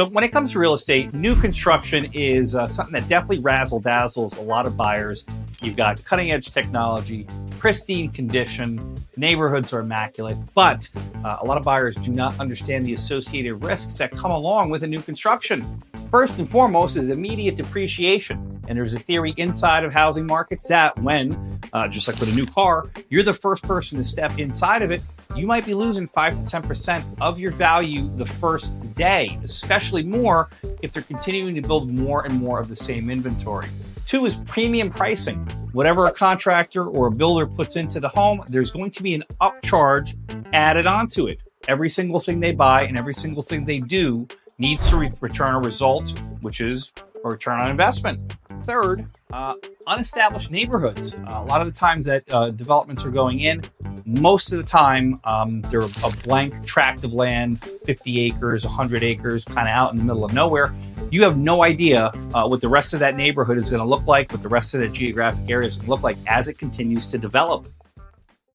So when it comes to real estate, new construction is something that definitely razzle-dazzles a lot of buyers. You've got cutting-edge technology, pristine condition, neighborhoods are immaculate, but a lot of buyers do not understand the associated risks that come along with a new construction. First and foremost is immediate depreciation. And there's a theory inside of housing markets that when, just like with a new car, you're the first person to step inside of it, you might be losing 5 to 10% of your value the first day, especially more if they're continuing to build more and more of the same inventory. 2 is premium pricing. Whatever a contractor or a builder puts into the home, there's going to be an upcharge added onto it. Every single thing they buy and every single thing they do needs to return a result, which is a return on investment. 3rd, unestablished neighborhoods. A lot of the times that developments are going in, most of the time they're a blank tract of land, 50 acres, 100 acres, kind of out in the middle of nowhere. You have no idea what the rest of that neighborhood is going to look like, what the rest of that geographic area is going to look like as it continues to develop.